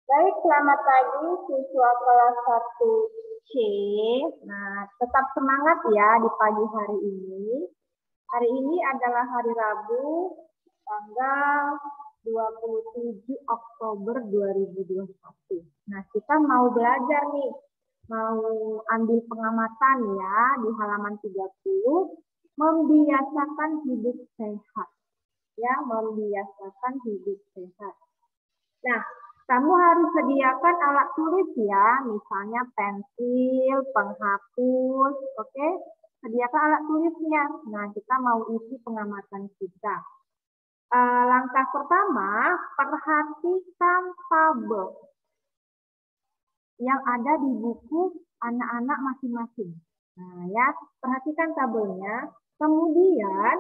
Baik, selamat pagi siswa kelas 1C. Nah, tetap semangat ya di pagi hari ini. Hari ini adalah hari Rabu, tanggal 27 Oktober 2021. Nah, kita mau belajar nih, mau ambil pengamatan ya di halaman 30, membiasakan hidup sehat. Ya, membiasakan hidup sehat. Nah, kamu harus sediakan alat tulis ya, misalnya pensil, penghapus, oke? Sediakan alat tulisnya. Nah, kita mau isi pengamatan kita. Langkah pertama, perhatikan tabel yang ada di buku anak-anak masing-masing. Nah, ya, perhatikan tabelnya. Kemudian,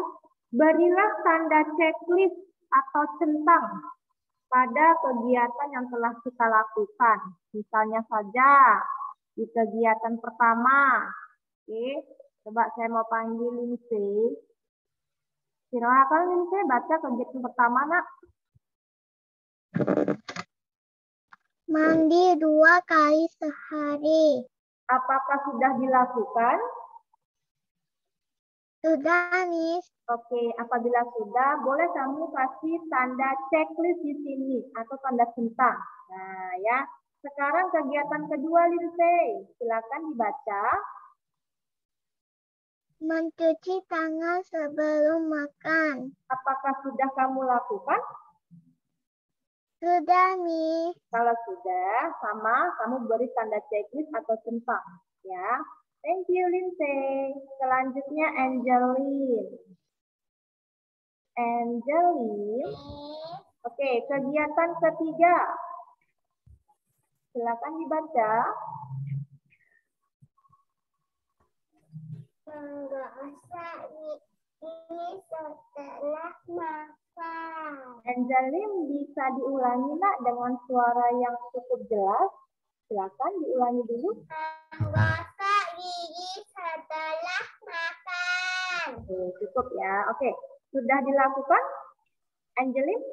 berilah tanda checklist atau centang pada kegiatan yang telah kita lakukan. Misalnya saja di kegiatan pertama. Oke, coba saya mau panggil Lindsay. Silakan Lindsay baca kegiatan pertama, Nak. Mandi 2 kali sehari. Apakah sudah dilakukan? Sudah, Miss. Oke, apabila sudah, boleh kamu kasih tanda checklist di sini atau tanda centang. Nah, ya. Sekarang kegiatan kedua, Lindsay. Silakan dibaca. Mencuci tangan sebelum makan. Apakah sudah kamu lakukan? Sudah, Miss. Kalau sudah, sama kamu beri tanda checklist atau centang. Ya. Thank you, Lindsay. Selanjutnya, Angeline. Angeline. Oke, kegiatan ketiga. Silakan dibaca. Menggosok gigi setelah makan. Angeline bisa diulangi nak dengan suara yang cukup jelas. Silakan diulangi dulu. Menggosok gigi setelah makan. Oke, cukup ya. Oke, sudah dilakukan, Angeline?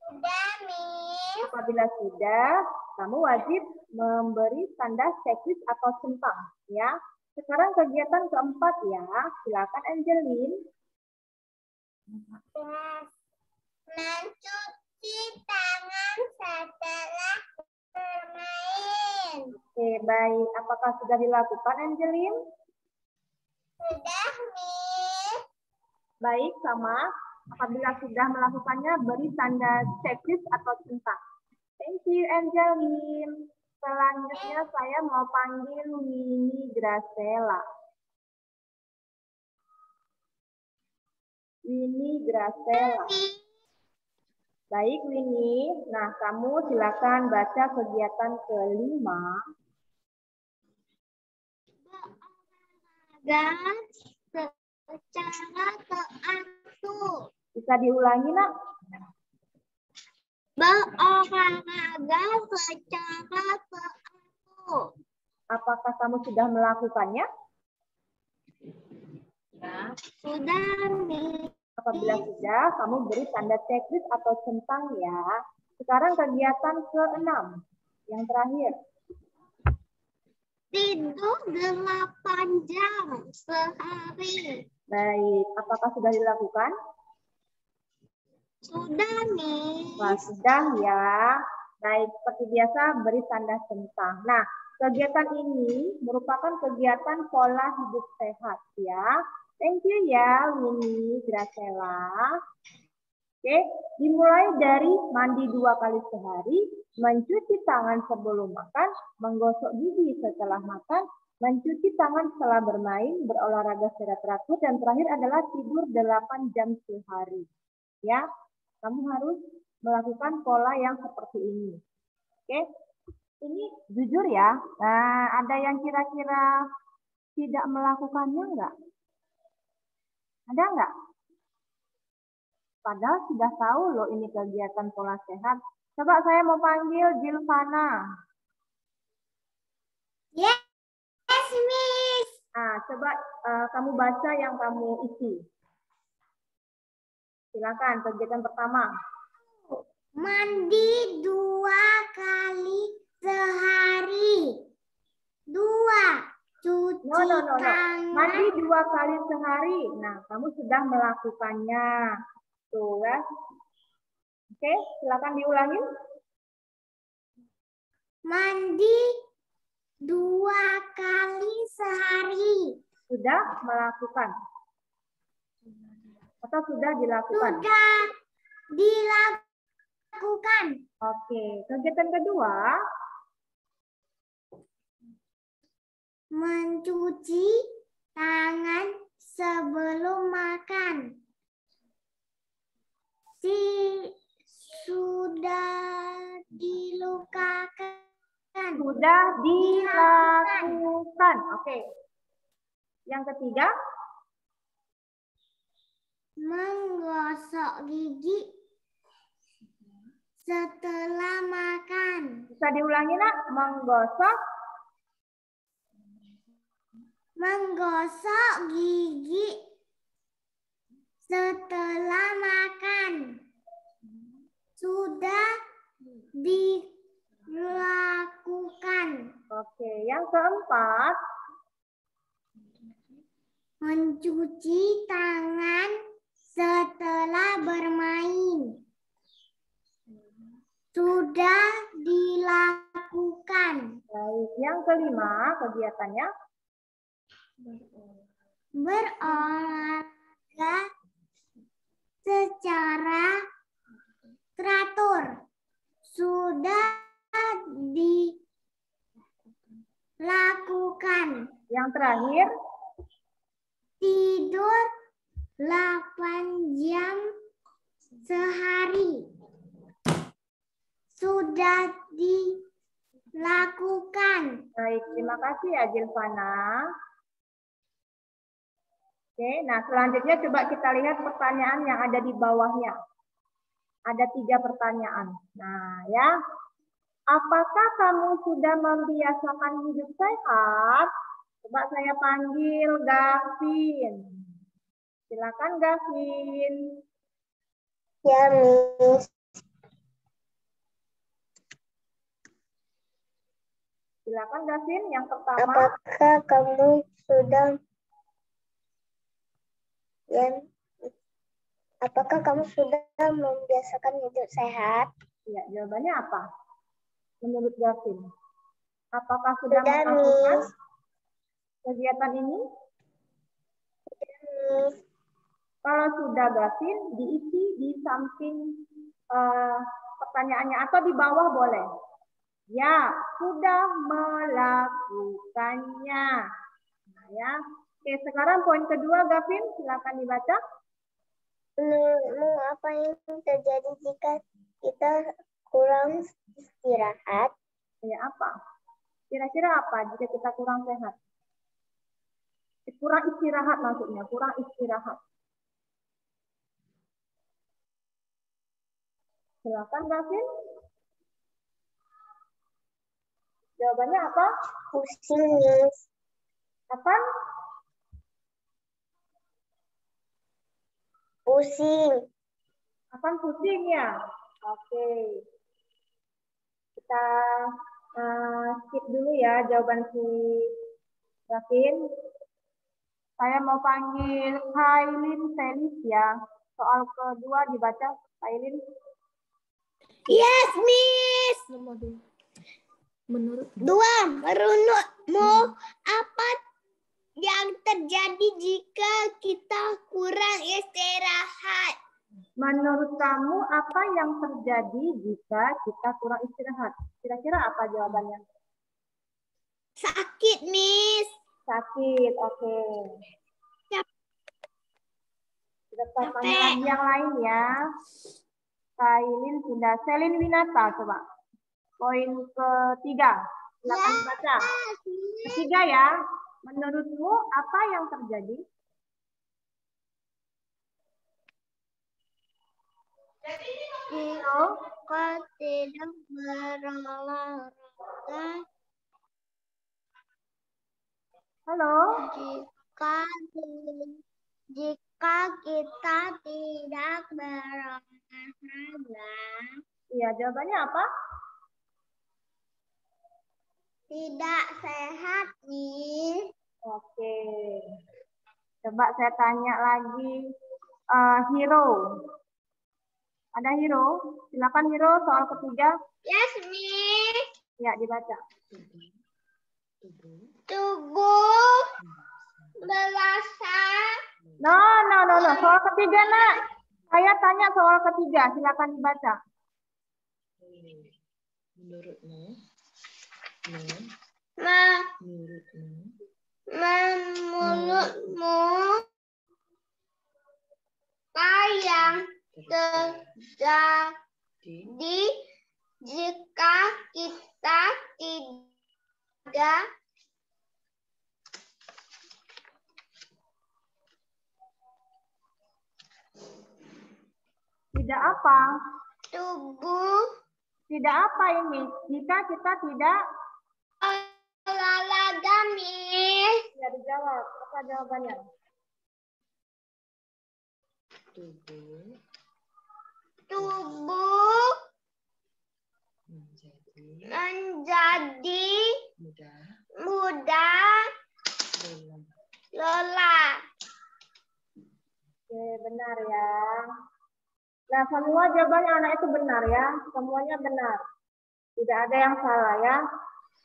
Sudah, Miss. Apabila sudah, kamu wajib memberi tanda checklist atau centang, ya. Sekarang kegiatan keempat ya. Silakan Angeline. Mencuci tangan setelah bermain. Oke, baik. Apakah sudah dilakukan, Angeline? Sudah, Miss. Baik, sama. Apabila sudah melakukannya, beri tanda checklist atau centang. Thank you, Angeline. Selanjutnya saya mau panggil Winnie Gracela. Winnie Gracela. Baik, Winnie. Nah, kamu silakan baca kegiatan kelima. Berolahraga secara teratur. Bisa diulangi, Nak? Berolahraga secara teratur. Apakah kamu sudah melakukannya? Sudah, Miss. Apabila sudah, kamu beri tanda checklist atau centang ya. Sekarang kegiatan ke-6. Yang terakhir. Tidur 8 jam sehari. Baik, apakah sudah dilakukan? Sudah, Miss. Nah, sudah ya. Baik, seperti biasa beri tanda centang. Nah, kegiatan ini merupakan kegiatan pola hidup sehat ya. Thank you ya, Winnie Gracela. Oke, dimulai dari mandi 2 kali sehari, mencuci tangan sebelum makan, menggosok gigi setelah makan, mencuci tangan setelah bermain, berolahraga secara teratur, dan terakhir adalah tidur 8 jam sehari. Ya, kamu harus melakukan pola yang seperti ini. Oke, ini jujur ya. Nah, ada yang kira-kira tidak melakukannya enggak? Ada enggak? Padahal sudah tahu loh ini kegiatan pola sehat. Coba saya mau panggil Jilvana. Yes, Miss. Nah, coba kamu baca yang kamu isi. Silakan kegiatan pertama. Mandi 2 kali No. Mandi 2 kali sehari. Nah, kamu sudah melakukannya. Tuh ya. Oke, silakan diulangin. Mandi 2 kali sehari. Sudah melakukan. Atau sudah dilakukan? Sudah dilakukan. Oke, kegiatan kedua. Mencuci tangan sebelum makan. Sudah dilakukan. Sudah dilakukan. Oke. Yang ketiga. Menggosok gigi setelah makan. Bisa diulangi, Nak? Menggosok gigi setelah makan. Sudah dilakukan. Oke, yang keempat. Mencuci tangan setelah bermain. Sudah dilakukan. Baik, yang kelima kegiatannya. Berolahraga secara teratur. Sudah dilakukan. Yang terakhir. Tidur 8 jam sehari. Sudah dilakukan. Baik, terima kasih ya Jilvana. Oke, nah selanjutnya coba kita lihat pertanyaan yang ada di bawahnya. Ada 3 pertanyaan. Nah ya, apakah kamu sudah membiasakan hidup sehat? Coba saya panggil Gavin. Silakan Gavin. Ya, Miss. Silakan Gavin, yang pertama. Apakah kamu sudah membiasakan hidup sehat? Ya, jawabannya apa? Menurut Gavin. Apakah sudah Sudah, melakukan Miss. Kegiatan ini? Miss. Kalau sudah Gavin, diisi di samping pertanyaannya atau di bawah boleh. Ya, sudah melakukannya. Nah, ya. Oke, sekarang poin kedua Gavin, silakan dibaca. Menurutmu apa yang terjadi jika kita kurang istirahat? Ya, apa? Kira-kira apa jika kita kurang sehat? Kurang istirahat maksudnya, kurang istirahat. Silakan Gavin. Jawabannya apa? Pusing, Miss. Apa? Pusing. Akan pusing ya? Oke. Kita skip dulu ya jawaban si Gavin. Saya mau panggil Kailin Selis ya. Soal kedua dibaca, Kailin. Yes, Miss. Menurutmu apa yang terjadi jika kita kurang istirahat? Menurut kamu apa yang terjadi jika kita kurang istirahat? Kira-kira apa jawabannya? Sakit, Miss. Sakit, oke. Kita pertanyaan yang lain ya. Kailin sudah. Selin Winata coba. Poin ketiga. Silakan baca. Ketiga ya. Menurutmu apa yang terjadi? Jika tidak berolahraga. Halo. Jika kita tidak berolahraga. Iya, jawabannya apa? Tidak sehat, Miss. Oke. Coba saya tanya lagi. Hero. Ada Hero? Silakan Hero, soal ketiga. Yes, Miss. Ya, dibaca. Tubuh berasa. No. Soal ketiga, Nak. Saya tanya soal ketiga. Silakan dibaca. Menurutmu? Menurutmu apa yang terjadi jika kita Tidak apa? tubuh Tidak apa ini? Jika kita tidak olahraga, Miss? Ya, dijawab. Apa jawabannya? Tubuh menjadi mudah lelah. Oke, benar ya. Nah, semua jawabannya anak itu benar ya. Semuanya benar. Tidak ada yang salah ya.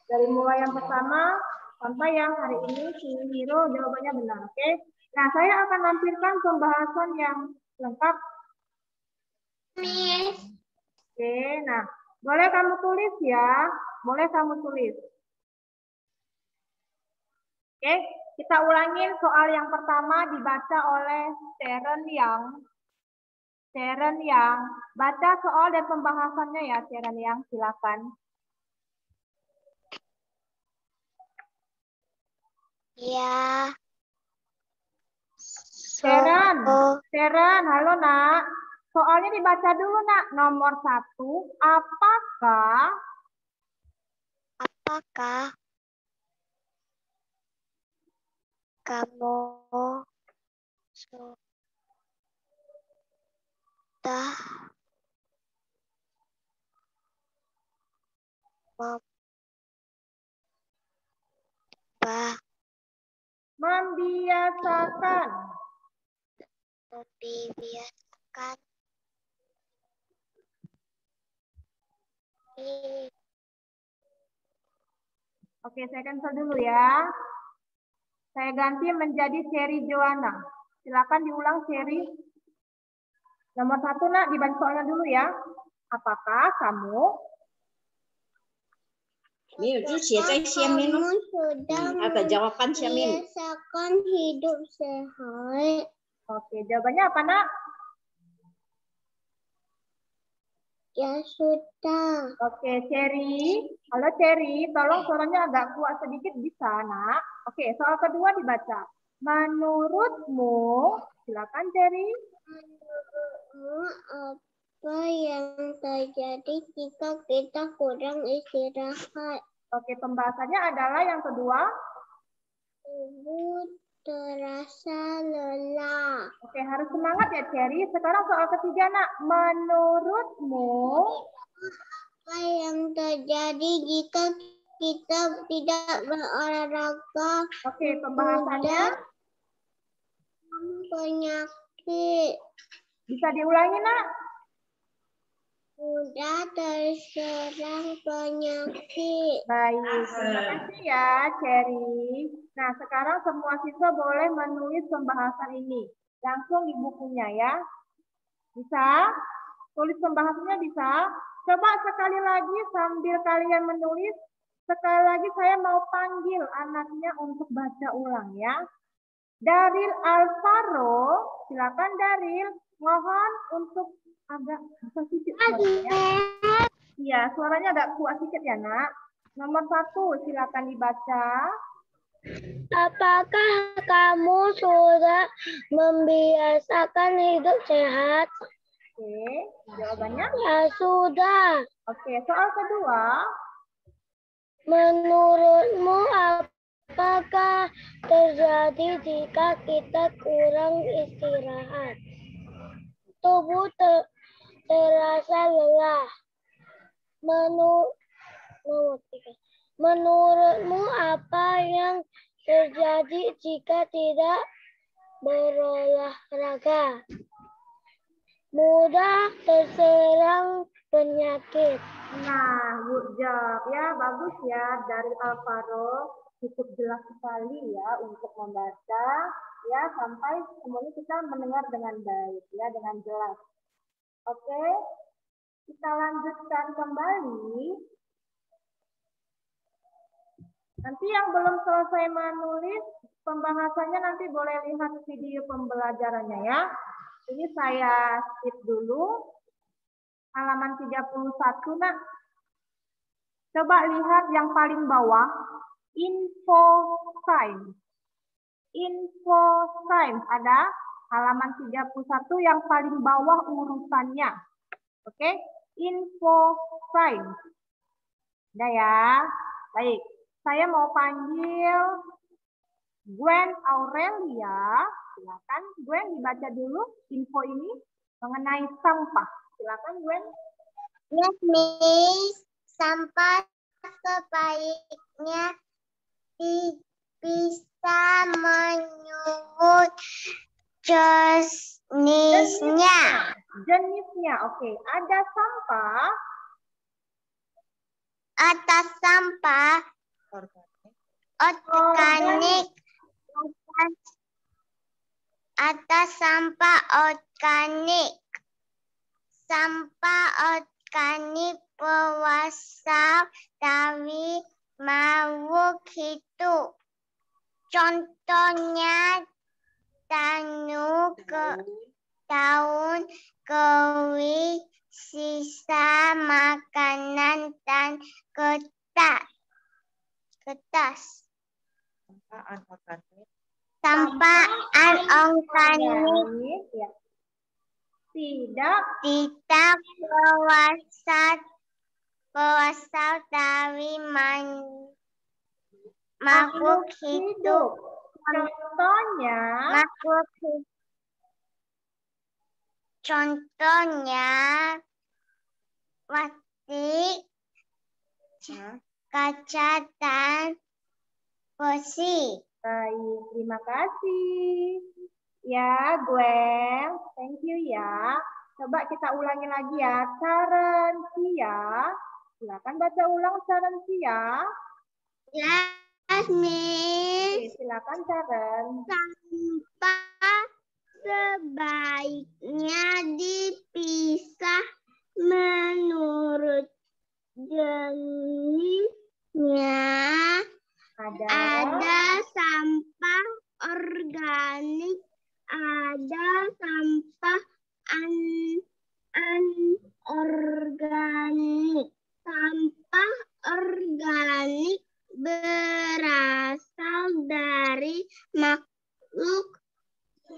Dari mulai yang pertama sampai yang hari ini si Hero jawabannya benar. Oke. Nah, saya akan lampirkan pembahasan yang lengkap. Miss. Oke, nah, boleh kamu tulis ya. Boleh kamu tulis. Oke, kita ulangin soal yang pertama dibaca oleh Sharon Yang. Baca soal dan pembahasannya ya, Sharon Yang. Silakan. Ya. Sharon, halo Nak. Soalnya dibaca dulu Nak. Nomor 1, apakah kamu sudah membiasakan Oke, saya cancel dulu ya. Saya ganti menjadi Seri Joanna. Silakan diulang Seri. Nomor 1 Nak, dibaca soalnya dulu ya. Apakah kamu biasakan hidup sehat? Oke, jawabannya apa Nak? Ya sudah. Oke, Cherry. Halo Cherry, tolong suaranya agak kuat sedikit bisa, Nak. Oke, soal kedua dibaca. Menurutmu, silakan Cherry. Menurutmu apa yang terjadi jika kita kurang istirahat? Oke, pembahasannya adalah yang kedua. Tubuh terasa lelah. Oke, harus semangat ya Cherry. Sekarang soal ketiga, Nak. Menurutmu, apa yang terjadi jika kita tidak berolahraga? Oke, pembahasannya penyakit. bisa diulangi, Nak? Mudah terserang penyakit. Baik, terima kasih ya Cherry. Nah, sekarang semua siswa boleh menulis pembahasan ini. Langsung di bukunya ya. Bisa? Tulis pembahasannya bisa? Coba sekali lagi sambil kalian menulis. Sekali lagi saya mau panggil anaknya untuk baca ulang ya. Daril Alvaro, silakan Daril. Mohon untuk agak bisa sedikit suaranya. Iya, suaranya agak kuat sedikit ya, Nak. Nomor 1, silakan dibaca. Apakah kamu sudah membiasakan hidup sehat? Oke, jawabannya? Ya sudah. Oke, soal kedua. Menurutmu apakah terjadi jika kita kurang istirahat? Tubuh terasa lelah. Menurutmu apa yang terjadi jika tidak berolahraga. Mudah terserang penyakit. Nah, good job. Ya, bagus ya. Dari Alvaro cukup jelas sekali ya untuk membaca. Ya, sampai semuanya kita mendengar dengan baik ya, dengan jelas. Oke, kita lanjutkan kembali. Nanti yang belum selesai menulis pembahasannya nanti boleh lihat video pembelajarannya ya. Ini saya skip dulu. Halaman 31 nak. Coba lihat yang paling bawah. Info sign. Info sign ada halaman 31 yang paling bawah urutannya. Oke, info sign. Udah ya. Baik, saya mau panggil Gwen Aurelia. Silakan Gwen dibaca dulu info ini mengenai sampah. Silakan Gwen. Yes, Miss. Sampah sebaiknya bisa menyebut jenisnya. Jenisnya, oke. Ada sampah. Atas sampah organik. Atas sampah organik. Sampah organik berasal dari makhluk hidup. Contohnya daun kering, sisa makanan, dan kertas. Sampah anorganik Tidak berasal dari makhluk hidup. Contohnya plastik, kaca, dan besi. Baik, terima kasih. Ya, Gwen. Thank you ya. Coba kita ulangi lagi ya. Carencia. Silakan baca ulang Carencia. Yes, Miss. Oke, silakan Caren. Sampah sebaiknya dipisah menurut jenisnya. Ada sampah organik, ada sampah anorganik. Sampah organik berasal dari makhluk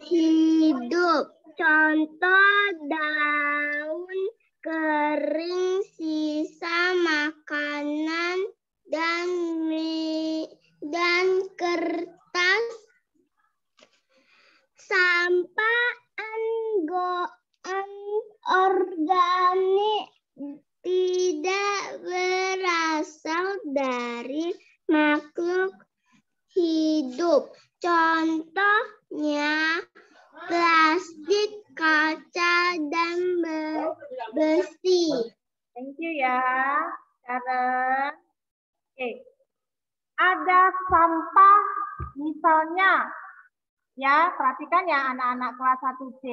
hidup. Contoh daun kering, sisa makanan, dan kertas. Sampah anorganik tidak berasal dari makhluk hidup. Contohnya plastik, kaca, dan besi. Thank you ya, Caren. Oke. Ada sampah misalnya. Ya, perhatikan ya anak-anak kelas 1C.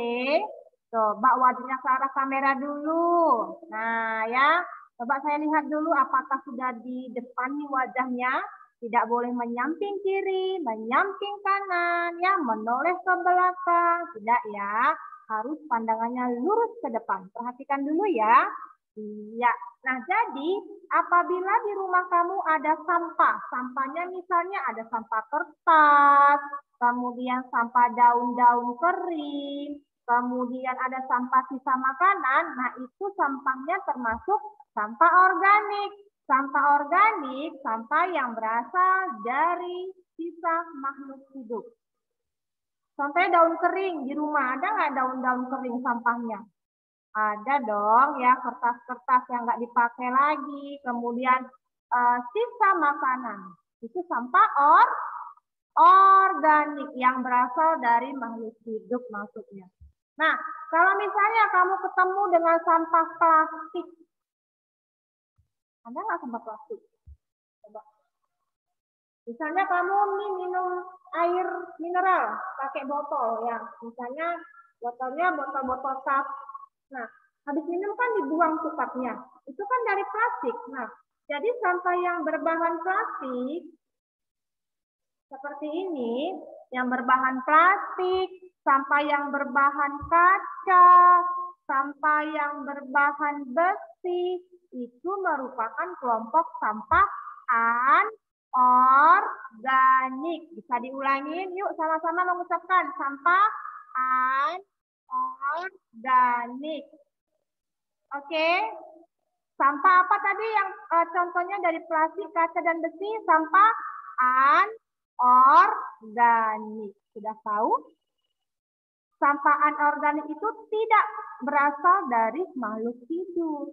Coba wajahnya ke arah kamera dulu. Nah ya, coba saya lihat dulu apakah sudah di depan nih wajahnya. Tidak boleh menyamping kiri, menyamping kanan, ya, menoleh ke belakang. Tidak ya, harus pandangannya lurus ke depan. Perhatikan dulu ya. Iya. Nah, jadi apabila di rumah kamu ada sampah, sampahnya misalnya ada sampah kertas, kemudian sampah daun-daun kering, kemudian ada sampah sisa makanan, nah itu sampahnya termasuk sampah organik. Sampah organik, sampah yang berasal dari sisa makhluk hidup. Contohnya daun kering di rumah, ada nggak daun-daun kering sampahnya? Ada dong ya, kertas-kertas yang nggak dipakai lagi, kemudian sisa makanan. Itu sampah organik yang berasal dari makhluk hidup maksudnya. Nah, kalau misalnya kamu ketemu dengan sampah plastik, ada nggak sampah plastik? Coba. Misalnya kamu nih minum air mineral pakai botol ya, misalnya botolnya botol-botol tap. Nah, habis minum kan dibuang tuh tapnya. Itu kan dari plastik. Nah, jadi sampah yang berbahan plastik seperti ini, yang berbahan plastik, sampah yang berbahan kaca, sampah yang berbahan besi, itu merupakan kelompok sampah anorganik. Bisa diulangin, yuk sama-sama mengucapkan sampah anorganik. Oke. Sampah apa tadi yang contohnya dari plastik, kaca, dan besi? Sampah anorganik. Sudah tahu? Sampah anorganik itu tidak berasal dari makhluk hidup.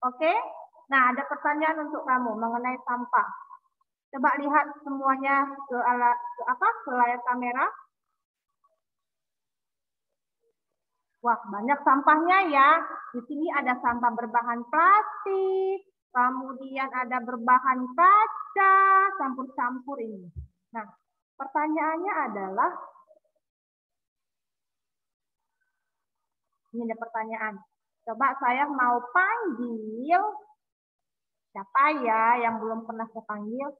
Oke? Nah, ada pertanyaan untuk kamu mengenai sampah. Coba lihat semuanya ke layar kamera. Wah, banyak sampahnya ya. Di sini ada sampah berbahan plastik, kemudian ada berbahan kaca, campur-campur ini. Nah, pertanyaannya adalah, ini ada pertanyaan. Coba saya mau panggil, siapa ya yang belum pernah saya panggil?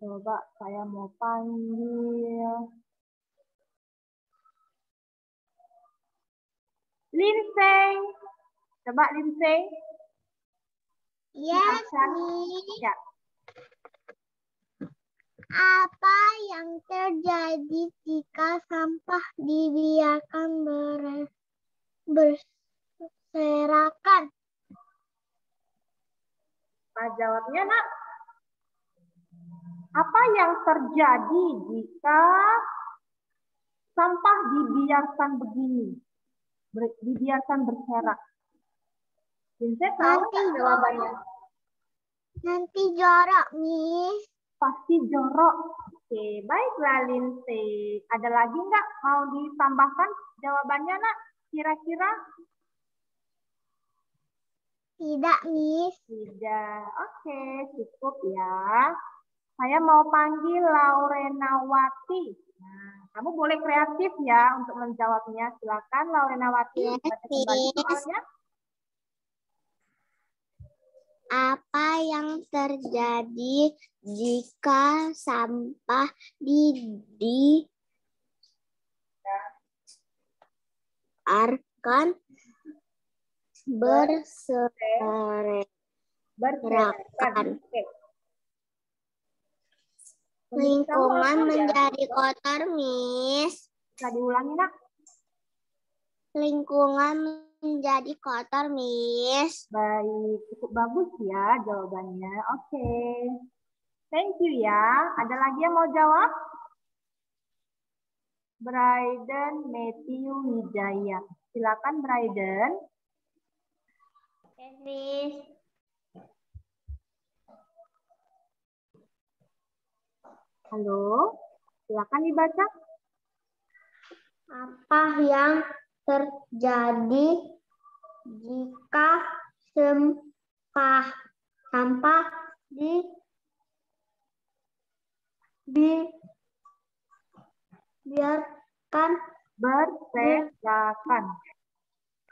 Coba saya mau panggil Lindsay. Coba Lindsay. Yes, ya. Apa yang terjadi jika sampah dibiarkan berserakan? Jawabnya, Nak. Apa yang terjadi jika sampah dibiarkan begini? Dibiarkan berserak. Lindsay tahu nggak jawabannya? Nanti jorok, Miss. Pasti jorok. Oke, baiklah Lindsay. Ada lagi nggak mau ditambahkan jawabannya, Nak? Kira-kira? Tidak, Miss. Tidak. Oke, cukup ya. Saya mau panggil Laurenawati. Nah, kamu boleh kreatif ya untuk menjawabnya. Silakan Laurenawati. Apa yang terjadi jika sampah dibiarkan berserakan? Lingkungan menjadi kotor, Miss. Bisa diulangi, Nak? Lingkungan menjadi kotor, Miss. Baik, cukup bagus ya jawabannya. Oke. Thank you ya. Ada lagi yang mau jawab? Bryden Matthew Wijaya. Silakan Bryden. Yes, Miss. Halo, silakan dibaca. Apa yang terjadi jika sampah dibiarkan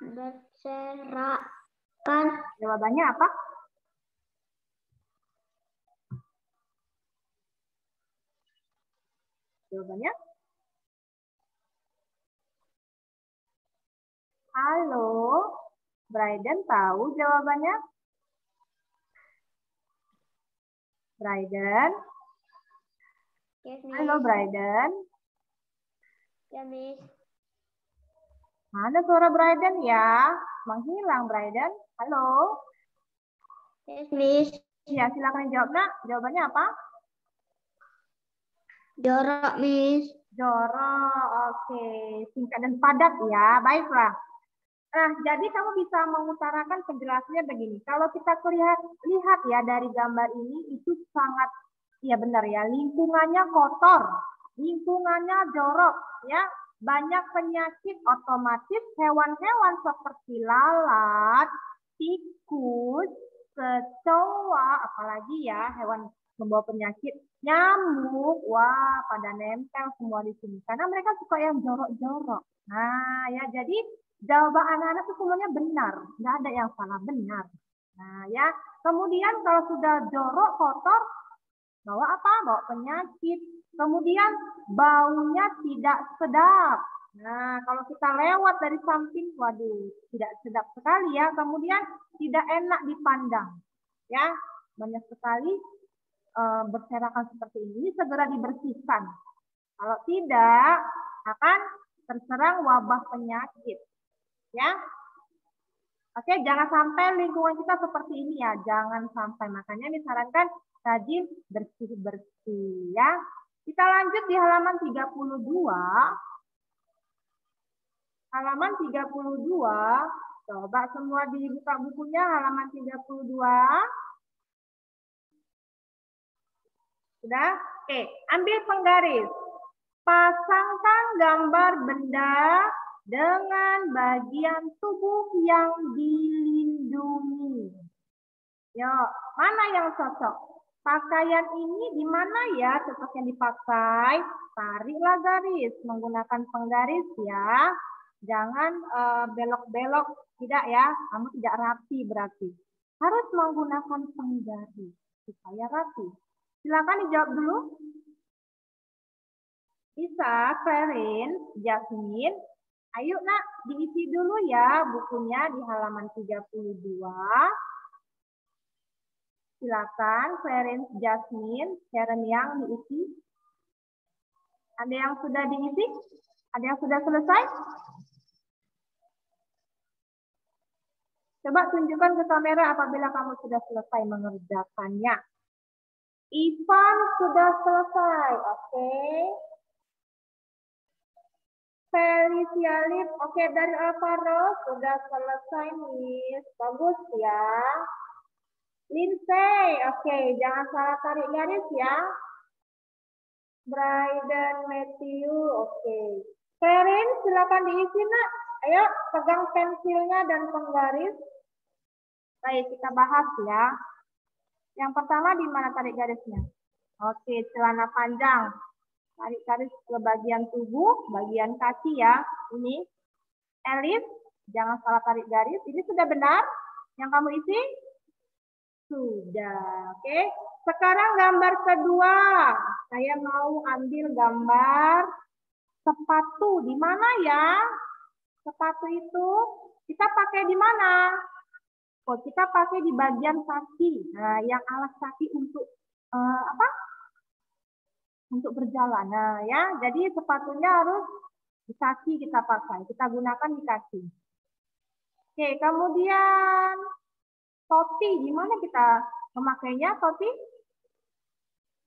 berserakan? Jawabannya apa? Jawabannya? Halo, Bryden tahu jawabannya? Bryden? Yes, Miss. Halo, Bryden? Ya, Miss. Mana suara Bryden ya? Menghilang, Bryden. Halo? Yes, Miss. Iya, silakan jawab, Nak. Jawabannya apa? Jorok, Miss. Jorok, oke. Singkat dan padat ya, baiklah. Nah, jadi kamu bisa mengutarakan penjelasannya begini. Kalau kita lihat ya dari gambar ini, itu sangat Iya benar ya, lingkungannya kotor, lingkungannya jorok, ya. Banyak penyakit, otomatis hewan-hewan seperti lalat, tikus, kecoa, apalagi ya hewan membawa penyakit, nyamuk, wah pada nempel semua di sini. Karena mereka suka yang jorok-jorok. Nah ya, jadi jawaban anak-anak itu semuanya benar, nggak ada yang salah, benar. Nah ya, kemudian kalau sudah jorok, kotor, bawa apa? Bawa penyakit. Kemudian baunya tidak sedap. Nah, kalau kita lewat dari samping, waduh, tidak sedap sekali ya. Kemudian tidak enak dipandang. Ya, banyak sekali berserakan seperti ini, segera dibersihkan. Kalau tidak, akan terserang wabah penyakit. Ya. Oke, jangan sampai lingkungan kita seperti ini ya. Jangan sampai. Makanya disarankan rajin bersih-bersih ya. Kita lanjut di halaman 32. Halaman 32. Coba semua dibuka bukunya halaman 32. Sudah? Oke, ambil penggaris. Pasangkan gambar benda dengan bagian tubuh yang dilindungi. Yuk, mana yang cocok? Pakaian ini di mana ya cocoknya dipakai? Tariklah garis menggunakan penggaris ya. Jangan belok-belok, tidak ya. Kamu tidak rapi berarti. Harus menggunakan penggaris supaya rapi. Silakan dijawab dulu. Bisa, Clarence, Jasmine. Ayo nak, diisi dulu ya bukunya di halaman 32. Silakan, Clarence, Jasmine, Sharon yang diisi. Ada yang sudah diisi? Ada yang sudah selesai? Coba tunjukkan ke kamera apabila kamu sudah selesai mengerjakannya. Ivan sudah selesai, oke. Felicia Lip, oke, dari Alvaro sudah selesai, Miss. Bagus ya. Lindsay, oke, jangan salah tarik garis ya. Bryden, Matthew, oke. Karen, silakan diisi nak. Ayo, pegang pensilnya dan penggaris. Baik, kita bahas ya. Yang pertama di mana tarik garisnya? Oke, celana panjang. Tarik garis ke bagian tubuh, bagian kaki ya. Ini. Elis, jangan salah tarik garis. Ini sudah benar yang kamu isi? Sudah, oke. Sekarang gambar kedua. Saya mau ambil gambar sepatu. Di mana ya? Sepatu itu kita pakai di mana? Oh, kita pakai di bagian kaki. Nah, yang alas kaki untuk apa? Untuk berjalan. Nah, ya. Jadi sepatunya harus di kaki kita pakai. Kita gunakan di kaki. Oke, kemudian topi, di mana kita memakainya topi?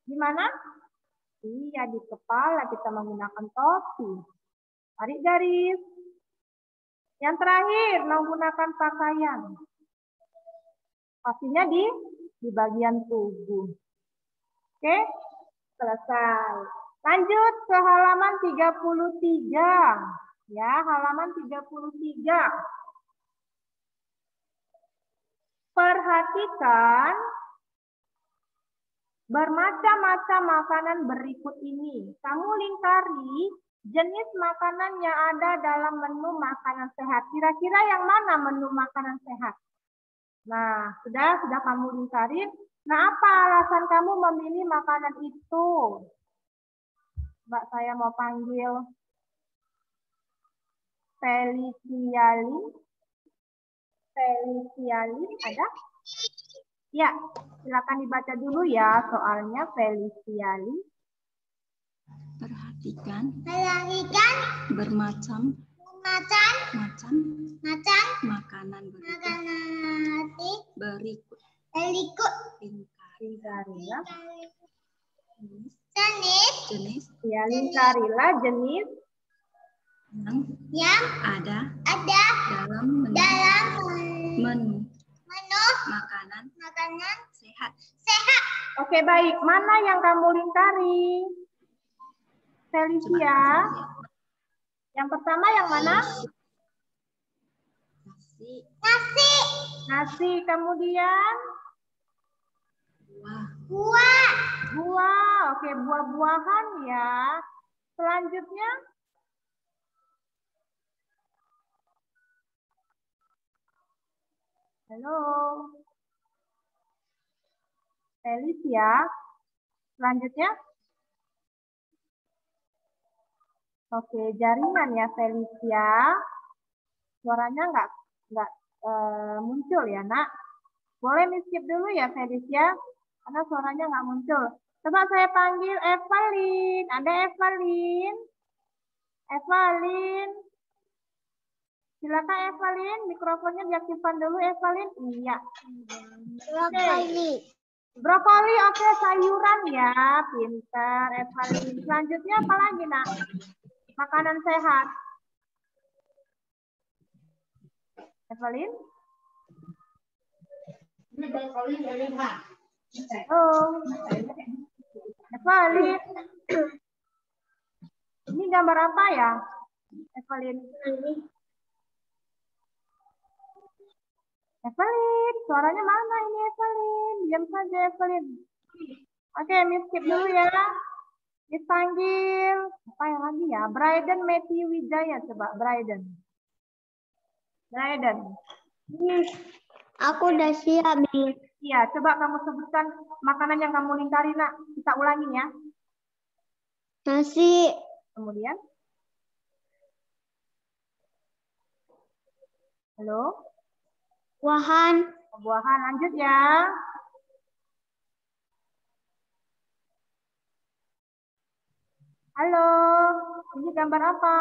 Di mana? Iya, di kepala kita menggunakan topi. Tarik garis. Yang terakhir, menggunakan pakaian. Pastinya di bagian tubuh. Oke, selesai. Lanjut ke halaman 33. Ya, halaman 33. Perhatikan bermacam-macam makanan berikut ini. Kamu lingkari jenis makanan yang ada dalam menu makanan sehat. Kira-kira yang mana menu makanan sehat? Nah, sudah kamu lingkarin. Nah, apa alasan kamu memilih makanan itu? Mbak, saya mau panggil Feliciali, ada? Ya, silakan dibaca dulu ya soalnya Feliciali. Perhatikan bermacam makanan berikut. Lingkarilah jenis ya, lingkarilah jenis yang ada dalam menu makanan Makanan sehat. Oke, baik. Mana yang kamu lingkari? Felicia. Yang pertama yang mana? Nasi. Nasi. Kemudian? Buah. Buah. Oke, buah-buahan ya. Selanjutnya? Halo. Felicia. Selanjutnya? Oke, jaringan ya Felicia. Suaranya nggak muncul ya, Nak. Boleh skip dulu ya Felicia, karena suaranya nggak muncul. Coba saya panggil Evelyn. Ada Evelyn? Evelyn. Silakan Evelyn, mikrofonnya diaktifkan dulu Evelyn. Iya. Brokoli. Brokoli, oke, sayuran ya. Pintar Evelyn. Selanjutnya apa lagi, Nak? Makanan sehat. Evelyn? Oh. Evelyn. Ini gambar apa ya? Evelyn. Evelyn, suaranya mana ini Evelyn? Diam saja Evelyn. Oke, skip dulu ya. Dipanggil. Apa yang lagi ya? Bryden Matthew Wijaya. Coba, Bryden. Bryden. Aku udah siap, Miss. Iya, coba kamu sebutkan makanan yang kamu lingkari, Nak. Kita ulangi ya. Nasi. Kemudian? Halo? Buahan. Buahan, lanjut ya. Halo, ini gambar apa?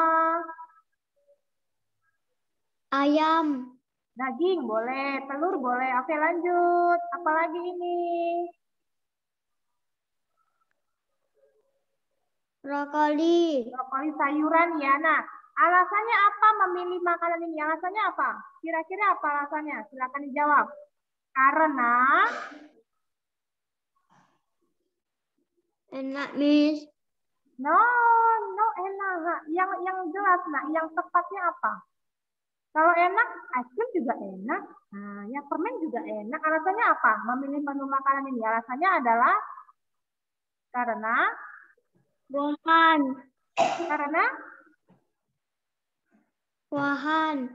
Ayam. Daging boleh, telur boleh. Oke, lanjut. Apalagi ini? Brokoli. Brokoli sayuran ya. Nah, alasannya apa memilih makanan ini? Alasannya apa? Kira-kira apa alasannya? Silakan dijawab. Karena Enak, Miss. no enak. Yang jelas, Nak. Yang tepatnya apa? Kalau enak, es krim juga enak. Nah, yang permen juga enak. Alasannya apa? Memilih menu makanan ini. Alasannya adalah karena Buahan. karena Buahan.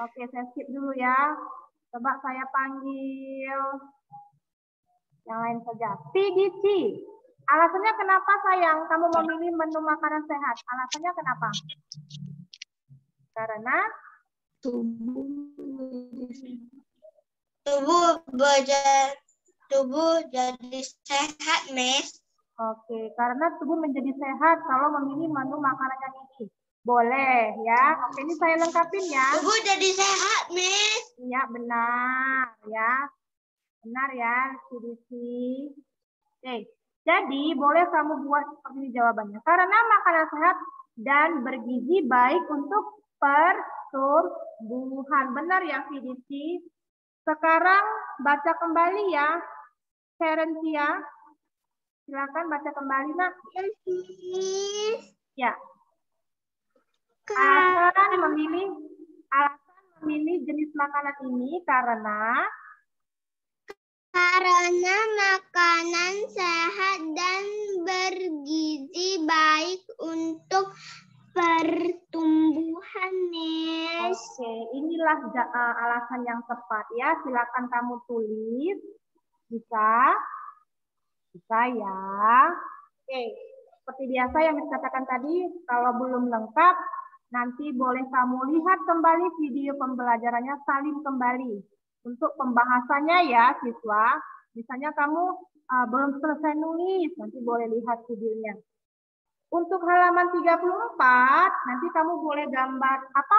oke, saya skip dulu ya. Coba saya panggil yang lain saja. PDC. Alasannya kenapa sayang kamu memilih menu makanan sehat? Alasannya kenapa? Karena tubuh jadi sehat, Miss. oke, karena tubuh menjadi sehat kalau memilih menu makanan yang ini. Boleh ya. Oke, ini saya lengkapin ya. Tubuh jadi sehat, Miss. Iya, benar ya. Benar ya, PDC. Oke, jadi boleh kamu buat seperti ini jawabannya. Karena makanan sehat dan bergizi baik untuk pertumbuhan. Benar ya, PDC. Sekarang baca kembali ya, Ferencia. Silakan baca kembali, Nak. Ya. Alasan memilih jenis makanan ini karena makanan sehat dan bergizi baik untuk pertumbuhan, Miss. oke, inilah alasan yang tepat ya. Silakan kamu tulis. Bisa? Bisa ya. Oke, seperti biasa yang dikatakan tadi, kalau belum lengkap, nanti boleh kamu lihat kembali video pembelajarannya, salin kembali. Untuk pembahasannya ya, siswa. Misalnya kamu belum selesai nulis, nanti boleh lihat videonya. Untuk halaman 34, nanti kamu boleh gambar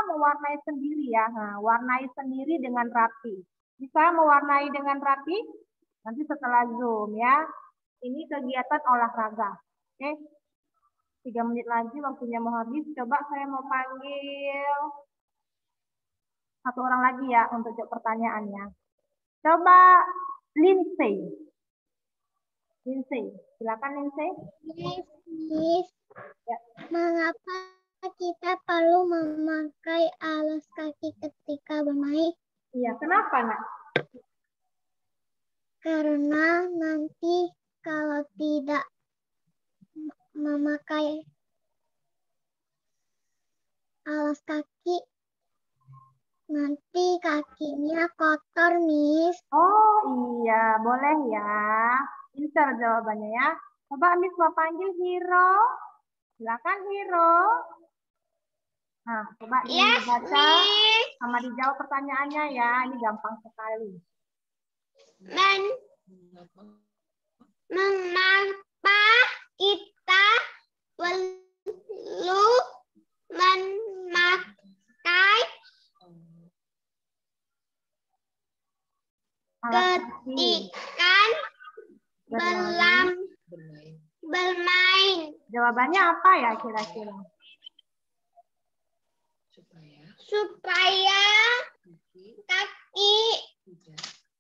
mewarnai sendiri ya. Nah, warnai sendiri dengan rapi. Bisa mewarnai dengan rapi? Nanti setelah Zoom ya. Ini kegiatan olahraga. Oke. 3 menit lagi waktunya mau habis. Coba saya mau panggil satu orang lagi ya untuk jawab pertanyaannya. Coba Lindsay. Lindsay, silakan Lindsay. Miss, Ya. mengapa kita perlu memakai alas kaki ketika bermain? Iya, kenapa nak? Karena nanti kalau tidak memakai alas kaki, nanti kakinya kotor, Miss. Oh iya, boleh ya. Pintar jawabannya ya. Coba Miss mau panggil Hiro. Silakan Hiro. Nah, coba dibaca sama dijawab pertanyaannya ya. Ini gampang sekali. Mengapa kita perlu memakai Alas kaki. ketika bermain? Jawabannya apa ya kira-kira? Supaya kaki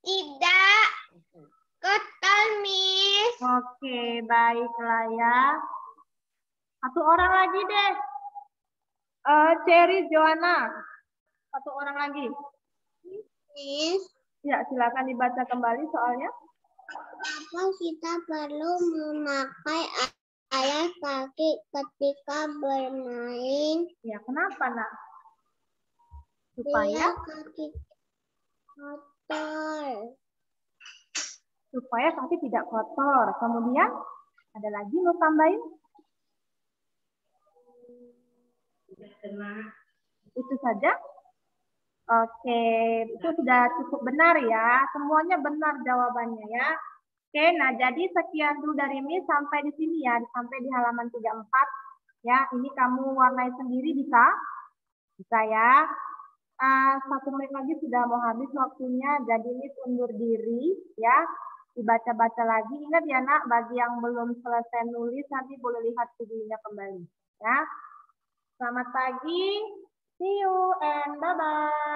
tidak kotor, Miss. Oke, baiklah ya. Satu orang lagi deh. Cherry Joanna. Satu orang lagi. Miss, Ya, silakan dibaca kembali soalnya. apa kita perlu memakai alas kaki ketika bermain? Ya, kenapa nak? Supaya Supaya kaki kotor. supaya kaki tidak kotor. Kemudian ada lagi mau tambahin? Itu saja. Oke, itu sudah cukup benar ya. Semuanya benar jawabannya ya. Oke, nah jadi sekian dulu dari Miss sampai di sini ya, sampai di halaman 34. Ya, ini kamu warnai sendiri bisa? Bisa ya. 1 menit lagi sudah mau habis waktunya, jadi Miss undur diri ya. Dibaca-baca lagi. Ingat ya nak, bagi yang belum selesai nulis nanti boleh lihat videonya kembali ya. Selamat pagi. See you and bye-bye.